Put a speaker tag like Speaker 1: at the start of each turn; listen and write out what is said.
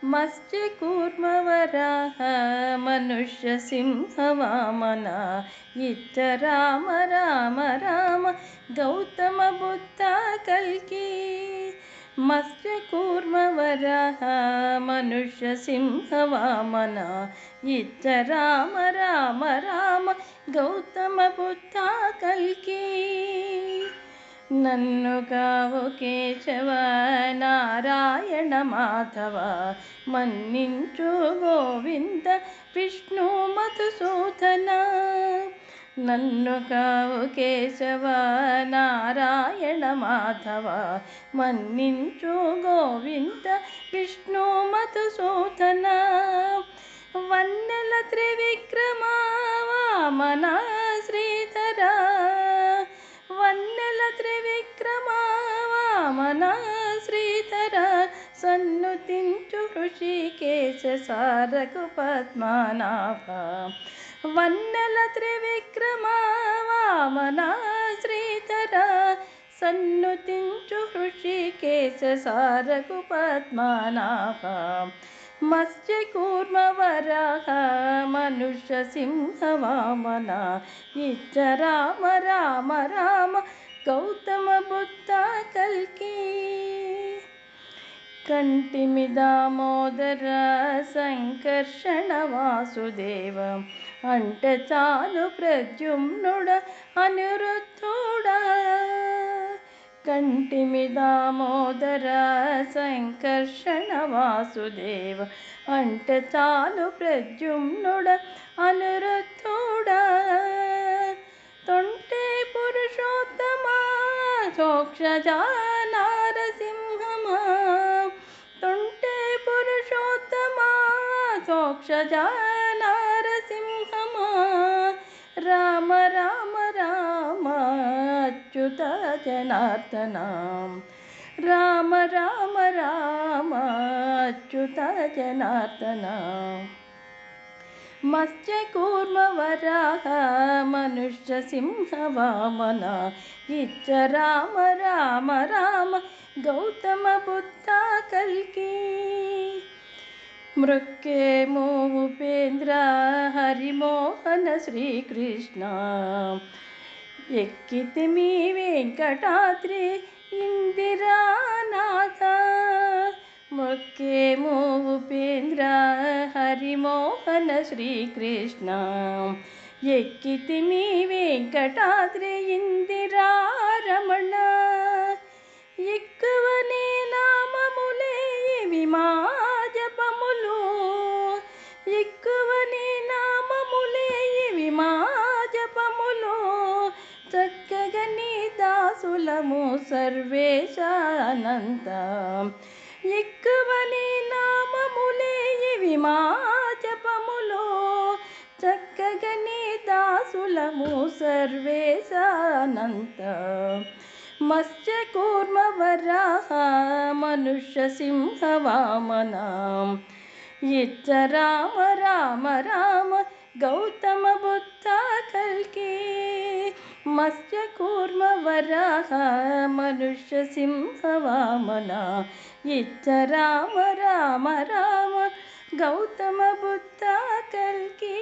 Speaker 1: मत्स्यकूर्मवराह मनुष्यसिंहवामन इट्ट राम राम राम गौतम बुद्ध कल्कि मत्स्यकूर्मवराह मनुष्यसिंहवामन इट्ट राम राम राम गौतम बुद्ध कल्कि నన్నుగావు కేశవ నారాయణ మాధవ మన్నించు గోవింద విష్ణు మధుసూదన నన్నుగావు కేశవ నారాయణ మాధవ మన్నించు గోవింద విష్ణు మధుసూదన వన్నెల త్రివిక్రమ వామన శ్రీధర వన్నెల త్రివిక్రమ వామన శ్రీధర సన్నుతించు హృషికేశ సారగు పద్మనాభ వన్నెల త్రివిక్రమ వామన శ్రీధర సన్నుతించు హృషికేశ సారగు పద్మనాభ మత్స్యకూర్మవరాహ మనుష్యసింహవామన ఇట్ట రామ రామ రామ గౌతమ బుద్ధ కల్కి కంటిమి దామోదర సంకర్షణ వాసుదేవ అంటే చాలు ప్రద్యుమ్నుడ అనిరుద్ధుడా కంటిమి దామోదర సంకర్షణ వాసుదేవ అంటే చాలు ప్రద్యుమ్నుడ అనిరుద్ధుడా తొంటే పురుషోత్తమా సోక్షజా నారసింహమా తొంటే పురుషోత్తమా సోక్షజా నారసింహమా రామ రామ రామ అచ్యుత జనార్దన రామ రామ రామ అచ్యుత జనార్దన మత్స్యకూర్మవరాహ మనుష్యసింహవామన ఇట్ట రామ రామ రామ గౌతమ బుద్ధ కల్కి మృక్కేమో ఉపేంద్ర హరిమోహన శ్రీకృష్ణ ఎక్కితిమి వెంకటాద్రి ఇందిరానాథ మృక్కేమో ఉపేంద్ర హరిమోహన శ్రీకృష్ణ ఎక్కితిమి వెంకటాద్రి ఇందిరారమణ ఎక్కువనే నామములే ఇవి మా జపములు ఎక్కువనే నామములే ఇవి మా జపములు చక్కగా నీ దాసులము సర్వేశ అనంత ఎక్కువనే నామములే ఇవి మా జపములు చక్కగా నీ దాసులము సర్వేశ అనంత మత్స్యకూర్మవరాహ మనుష్యసింహవామన ఇట్ట రామ రామ రామ గౌతమ బుద్ధ కల్కి మత్స్యకూర్మవరాహ మనుష్యసింహవామన ఇట్ట రామ రామ రామ గౌతమ బుద్ధ కల్కి.